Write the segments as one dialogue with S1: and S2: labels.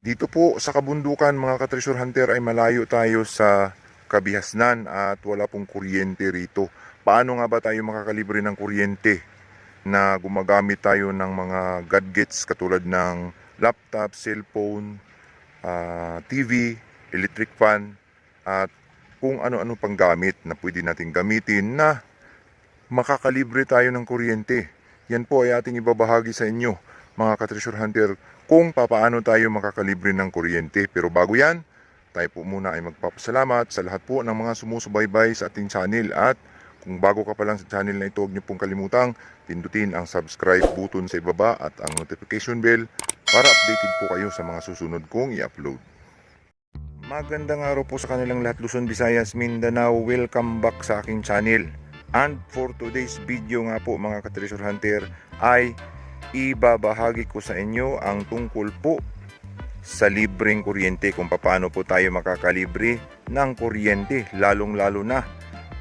S1: Dito po sa kabundukan mga ka-treasure hunter ay malayo tayo sa kabihasnan at wala pong kuryente rito. Paano nga ba tayo makakalibre ng kuryente na gumagamit tayo ng mga gadgets katulad ng laptop, cellphone, TV, electric fan at kung ano-ano pang gamit na pwede nating gamitin na makakalibre tayo ng kuryente. Yan po ay ating ibabahagi sa inyo mga ka-treasure hunter kung papaano tayo makakalibre ng kuryente. Pero bago yan, tayo po muna ay magpapasalamat sa lahat po ng mga sumusubaybay sa ating channel. At kung bago ka pa lang sa channel na ito, huwag niyo pong kalimutang pindutin ang subscribe button sa ibaba at ang notification bell para updated po kayo sa mga susunod kong i-upload. Magandang araw po sa kanilang lahat, Luzon, Visayas, Mindanao. Welcome back sa aking channel. And for today's video nga po mga ka-treasure hunter ay ibabahagi ko sa inyo ang tungkol po sa libreng kuryente, kung paano po tayo makakalibre ng kuryente, lalong-lalo na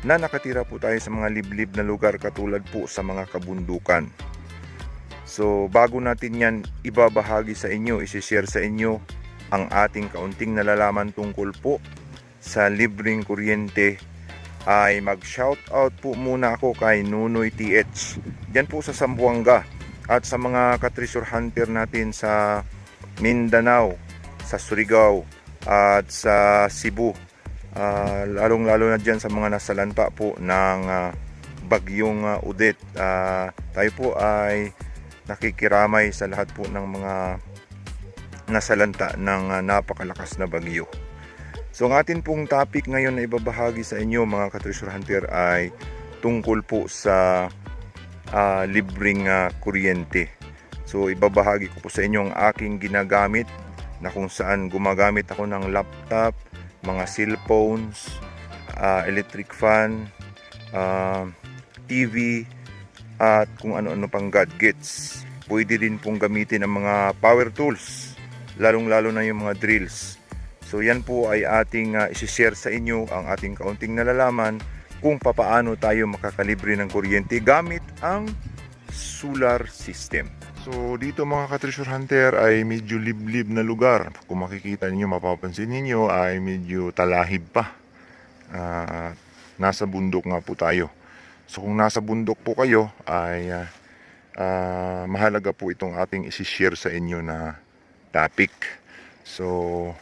S1: nakatira po tayo sa mga liblib na lugar katulad po sa mga kabundukan. So bago natin yan ibabahagi sa inyo, isi-share sa inyo ang ating kaunting nalalaman tungkol po sa libreng kuryente, ay mag-shoutout po muna ako kay Nunoy TH diyan po sa Zamboanga, at sa mga ka-treasure hunter natin sa Mindanao, sa Surigao at sa Cebu, lalong-lalo na dyan sa mga nasalanta po ng bagyong Odette. Tayo po ay nakikiramay sa lahat po ng mga nasalanta ng napakalakas na bagyo. So ang atin pong topic ngayon na ibabahagi sa inyo mga ka-treasure hunter ay tungkol po sa libreng kuryente. So ibabahagi ko po sa inyo ang aking ginagamit, na kung saan gumagamit ako ng laptop, mga cellphones, electric fan, TV at kung ano-ano pang gadgets. Pwede din pong gamitin ang mga power tools, lalong-lalo na yung mga drills. So yan po ay ating isi-share sa inyo ang ating kaunting nalalaman kung papaano tayo makakalibre ng kuryente gamit ang solar system. So dito mga ka-treasure hunter ay medyo liblib na lugar. Kung makikita niyo, mapapansin niyo ay medyo talahib pa. Nasa bundok nga po tayo. So kung nasa bundok po kayo ay mahalaga po itong ating isi-share sa inyo na topic. So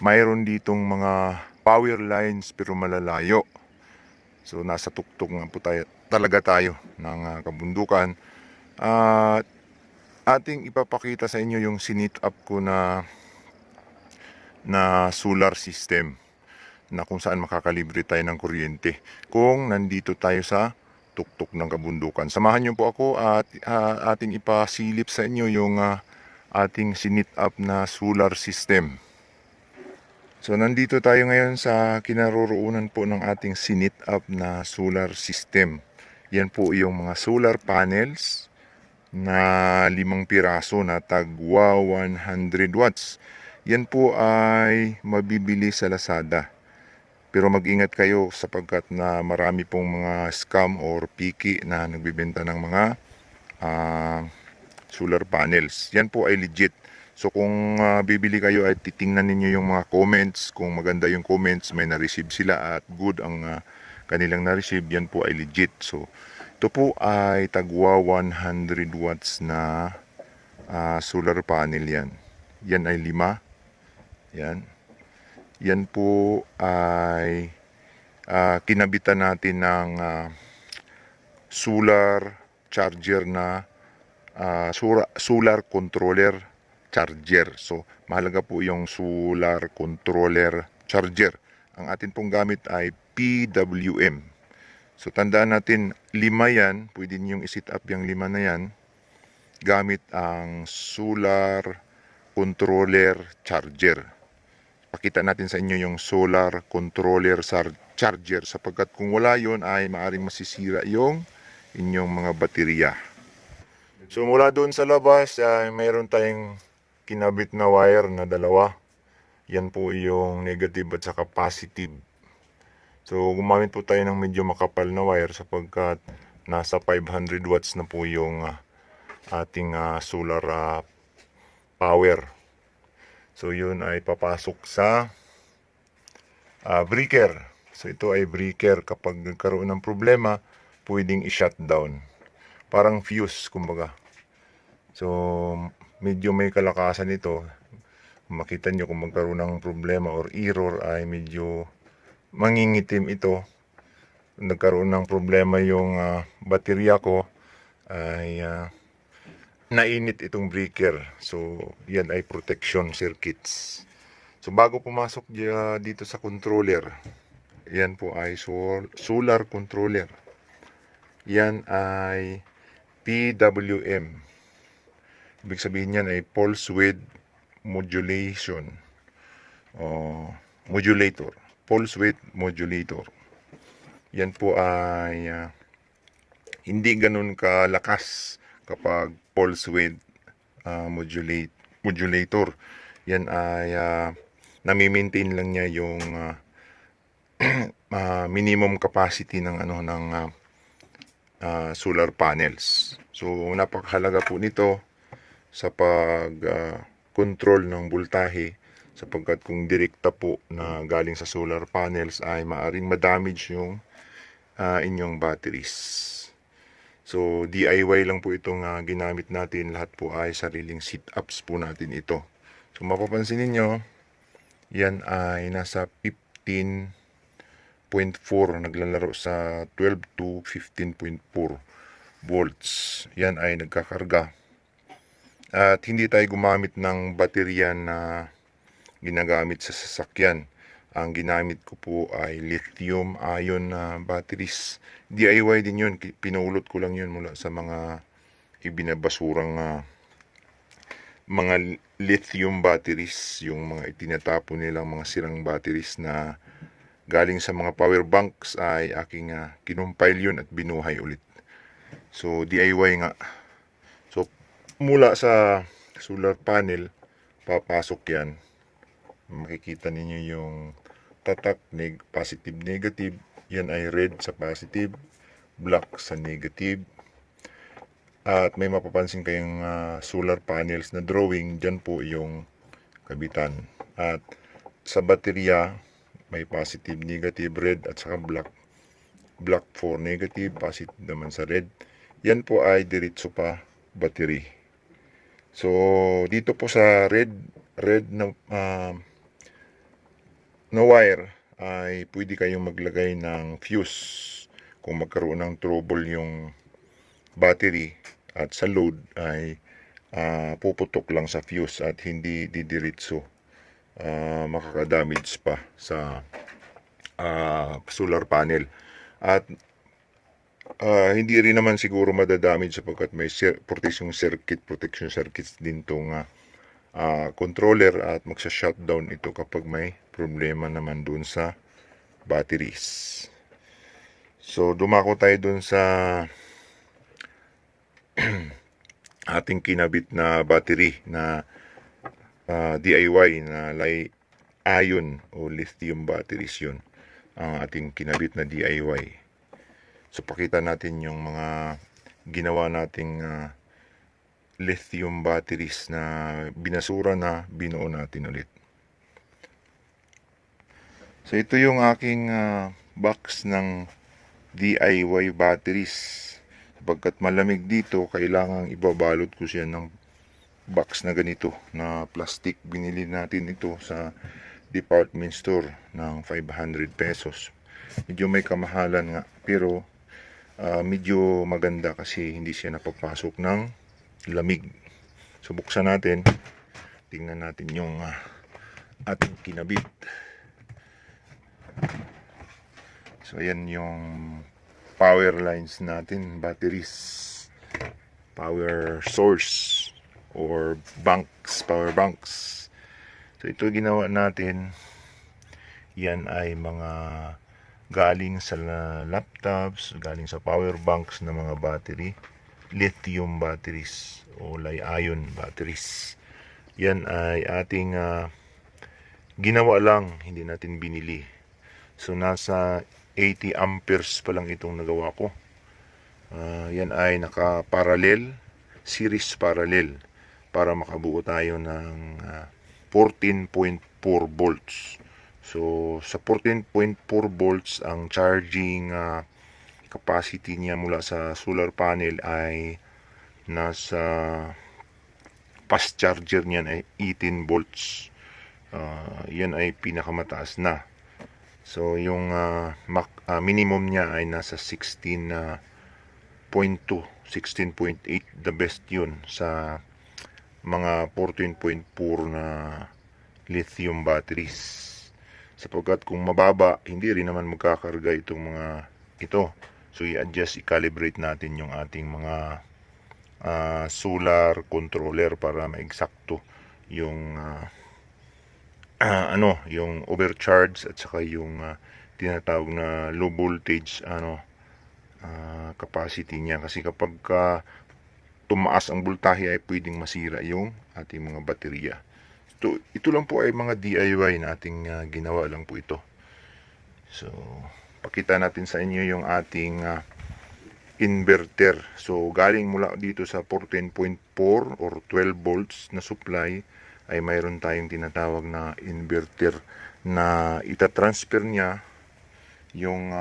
S1: mayroon ditong mga power lines pero malalayo. So nasa tuktok nga po talaga tayo ng kabundukan. At ating ipapakita sa inyo yung sinit up ko na solar system, na kung saan makakalibre tayo ng kuryente kung nandito tayo sa tuktok ng kabundukan. Samahan niyo po ako at ating ipasilip sa inyo yung ating sinit up na solar system. So nandito tayo ngayon sa kinaroroonan po ng ating sinit up na solar system. Yan po yung mga solar panels na 5 piraso na tagwa 100 watts. Yan po ay mabibili sa Lazada. Pero mag-ingat kayo sapagkat na marami pong mga scam or piki na nagbibenta ng mga solar panels. Yan po ay legit. So kung bibili kayo ay titingnan ninyo yung mga comments. Kung maganda yung comments, may na-receive sila at good ang kanilang na-receive, yan po ay legit. So ito po ay tagwa 100 watts na solar panel yan. Yan ay 5. Yan. Yan po ay kinabitan natin ng solar charger na solar controller charger. So mahalaga po yung solar controller charger. Ang atin pong gamit ay PWM. So tandaan natin, 5 yan. Pwede niyong isit up yung 5 na yan gamit ang solar controller charger. Pakita natin sa inyo yung solar controller charger, sapagkat kung wala yon ay maaring masisira yung inyong mga baterya. So mula doon sa labas ay mayroon tayong kinabit na wire na 2. Yan po yung negative at saka positive. So gumamit po tayo ng medyo makapal na wire sapagkat nasa 500 watts na po yung ating solar power. So yun ay papasok sa breaker. So ito ay breaker. Kapag nagkaroon ng problema, pwedeng i-shutdown. Parang fuse, kumbaga. So medyo may kalakasan ito. Makita nyo kung magkaroon ng problema or error ay medyo mangingitim ito. Nagkaroon ng problema yung baterya ko ay nainit itong breaker. So yan ay protection circuits. So bago pumasok dito sa controller, yan po ay solar controller. Yan ay PWM. Ibig sabihin yan ay pulse width modulation o modulator. Pulse width modulator. Yan po ay hindi ganun kalakas kapag pulse width modulator. Yan ay nami-maintain lang niya yung minimum capacity ng solar panels. So napakahalaga po nito sa pag control ng voltahe, sapagkat kung direkta po na galing sa solar panels ay maaring ma-damage yung inyong batteries. So DIY lang po itong ginamit natin. Lahat po ay sariling sit-ups po natin ito. So mapapansin niyo, yan ay nasa 15.4, naglalaro sa 12 to 15.4 volts. Yan ay nagkakarga. At hindi tayo gumamit ng baterya na ginagamit sa sasakyan. Ang ginamit ko po ay lithium-ion batteries. DIY din yun. Pinulot ko lang yun mula sa mga ibinabasurang mga lithium batteries, yung mga itinatapon nilang mga sirang batteries na galing sa mga power banks ay aking kinumpile yun at binuhay ulit. So DIY nga. So mula sa solar panel, papasok yan. Makikita ninyo yung tatak, positive, negative. Yan ay red sa positive, black sa negative. At may mapapansin kayong solar panels na drawing, dyan po yung kabitan. At sa baterya, may positive, negative, red at saka black. Black for negative, positive naman sa red. Yan po ay diretso pa battery. So dito po sa red na wire ay pwede kayong maglagay ng fuse kung magkaroon ng trouble yung battery, at sa load ay puputok lang sa fuse at hindi didiretso. Makakadamage pa sa solar panel. At hindi rin naman siguro madadamage sapagkat may protection circuits din tong controller, at magsa-shutdown ito kapag may problema naman dun sa batteries. So dumako tayo dun sa ating kinabit na battery na DIY na ion o lithium batteries. Yun ang ating kinabit na DIY. So pakita natin yung mga ginawa nating lithium batteries na binasura na binuo natin ulit. So ito yung aking box ng DIY batteries. Sapagkat malamig dito, kailangang ibabalot ko siya ng box na ganito na plastic. Binili natin ito sa department store ng 500 pesos. Medyo may kamahalan nga, pero medyo maganda kasi hindi siya napapasok ng lamig. So buksan natin, tingnan natin yung ating kinabit. So ayan yung power lines natin, batteries, power source or power banks. So ito ginawa natin, yan ay mga galing sa laptops, galing sa power banks na mga battery, lithium batteries o ion batteries. Yan ay ating ginawa lang, hindi natin binili. So nasa 80 amperes pa lang itong nagawa ko. Yan ay naka-parallel, series parallel, para makabuo tayo ng 14.4 volts. So sa 14.4 volts ang charging capacity niya mula sa solar panel ay nasa fast charger niyan ay 18 volts. Yan ay pinakamataas na. So yung minimum niya ay nasa 16.8, the best yun sa mga 14.4 na lithium batteries. Sapagkat kung mababa, hindi rin naman magkakarga itong mga ito. So i-adjust, i-calibrate natin yung ating mga solar controller para maeksakto yung yung overcharge at saka yung tinatawag na low voltage capacity niya, kasi kapag tumaas ang voltahe ay pwedeng masira yung ating mga baterya. Ito lang po ay mga DIY na ating ginawa lang po ito. So pakita natin sa inyo yung ating inverter. So galing mula dito sa 14.4 or 12 volts na supply ay mayroon tayong tinatawag na inverter na itatransfer niya yung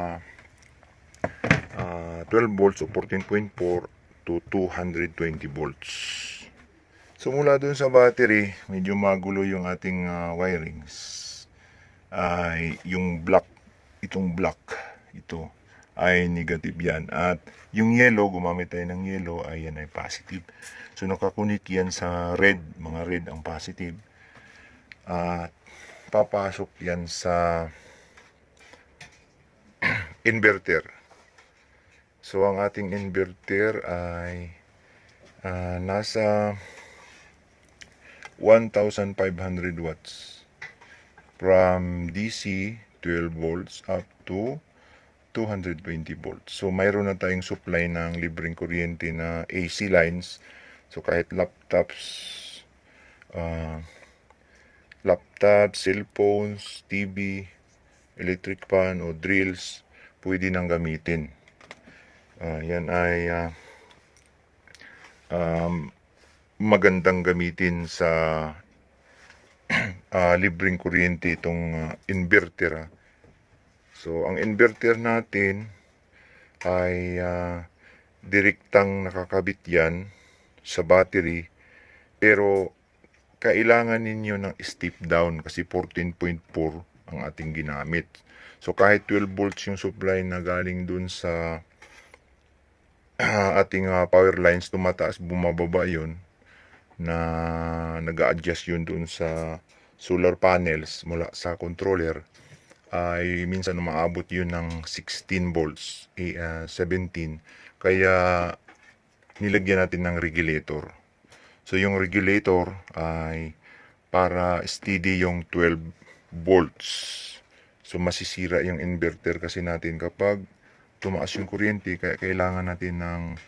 S1: 12 volts o 14.4 to 220 volts. So mula dun sa battery, medyo magulo yung ating wirings. Yung black, itong black, ito ay negative yan. At yung yellow, gumamit tayo ng yellow, ay yan ay positive. So nakakunik yan sa red, mga red ang positive. At papasok yan sa inverter. So ang ating inverter ay nasa 1,500 watts from DC 12 volts up to 220 volts. So mayroon na tayong supply ng libreng kuryente na AC lines. So kahit laptops, cellphones, TV, electric fan o drills, pwede nang gamitin. Yan ay magandang gamitin sa libreng kuryente itong inverter. So ang inverter natin ay direktang nakakabit yan sa battery, pero kailangan ninyo ng step down kasi 14.4 ang ating ginamit. So kahit 12 volts yung supply na galing dun sa ating power lines, tumataas bumababa yun, na nag-a-adjust yun dun sa solar panels mula sa controller, ay minsan umaabot yun ng 16 volts, 17. Kaya nilagyan natin ng regulator. So yung regulator ay para steady yung 12 volts. So masisira yung inverter kasi natin kapag tumaas yung kuryente, kaya kailangan natin ng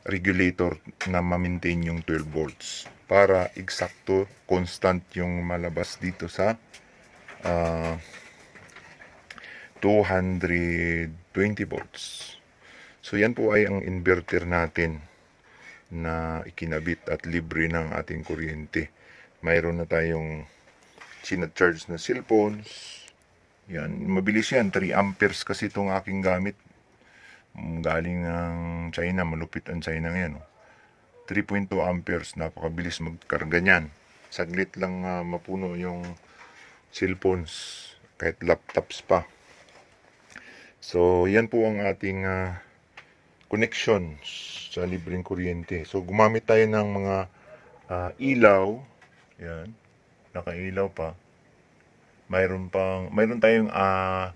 S1: regulator na ma-maintain yung 12 volts para eksakto, constant yung malabas dito sa 220 volts. So yan po ay ang inverter natin na ikinabit at libre ng ating kuryente. Mayroon na tayong sinacharge na cellphones. Yan, mabilis yan, 3 amperes kasi itong aking gamit. Galing ng China, malupit ang China ngayon. 3.2 amperes, napakabilis magkarga niyan. Saglit lang mapuno yung cellphones, kahit laptops pa. So yan po ang ating connections sa libreng kuryente. So gumamit tayo ng mga ilaw. Yan, nakailaw pa. Mayroon tayong 8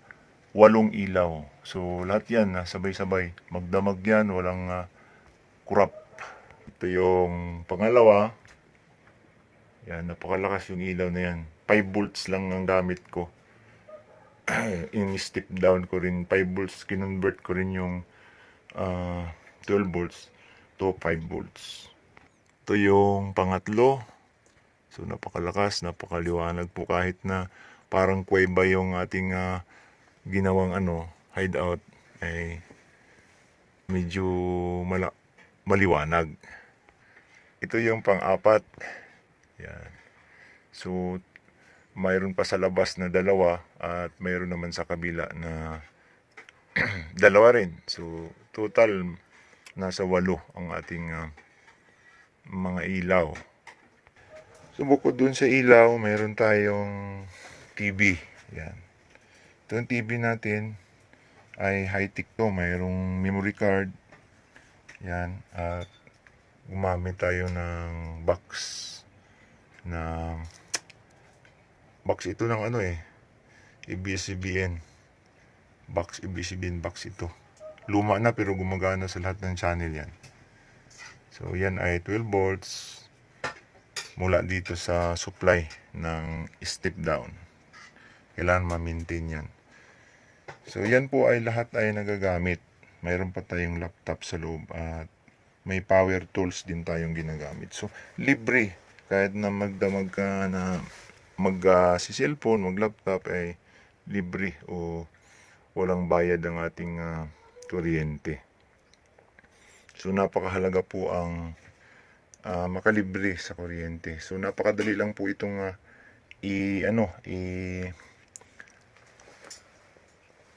S1: ilaw. So lahat yan sabay-sabay. Magdamag yan, walang kurap. Ito yung pangalawa. Yan, napakalakas yung ilaw na yan. 5 volts lang ang gamit ko. In step down ko rin 5 volts, kinonvert ko rin yung 12 volts to 5 volts. Ito yung pangatlo. So napakalakas, napakaliwanag po, kahit na parang kuweba yung ating ginawang hideout, ay medyo maliwanag. Ito yung pang-apat. Yan. So, mayroon pa sa labas na dalawa at mayroon naman sa kabila na dalawa rin. So, total nasa 8 ang ating mga ilaw. So, bukod dun sa ilaw, mayroon tayong TV. Yan. Itong TV natin ay high-tech to. Mayroong memory card. Yan. At gumamit tayo ng box na box ito ng ABS-CBN box, ABS-CBN box ito. Luma na pero gumagana sa lahat ng channel yan. So yan ay 12 volts mula dito sa supply ng step down. Kailangan ma-maintain yan. So yan po ay lahat ay nagagamit. Mayroon pa tayong laptop sa loob at may power tools din tayong ginagamit. So libre, kahit na magdamag ka na si cellphone, mag-laptop ay libre o walang bayad ang ating kuryente. So napakahalaga po ang makalibre sa kuryente. So napakadali lang po itong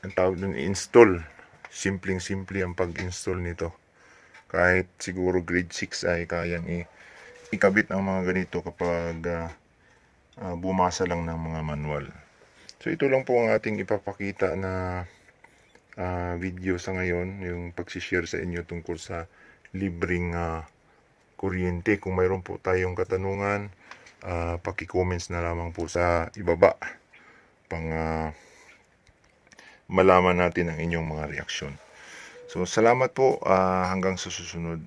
S1: ang tawag dun, install. Simpleng-simple ang pag-install nito. Kahit siguro grade 6 ay kayang ikabit ang mga ganito kapag bumasa lang ng mga manual. So ito lang po ang ating ipapakita na video sa ngayon, yung pagsishare sa inyo tungkol sa libreng kuryente. Kung mayroon po tayong katanungan, paki-comments na lamang po sa ibaba pang malaman natin ang inyong mga reaksyon. So salamat po, hanggang sa susunod.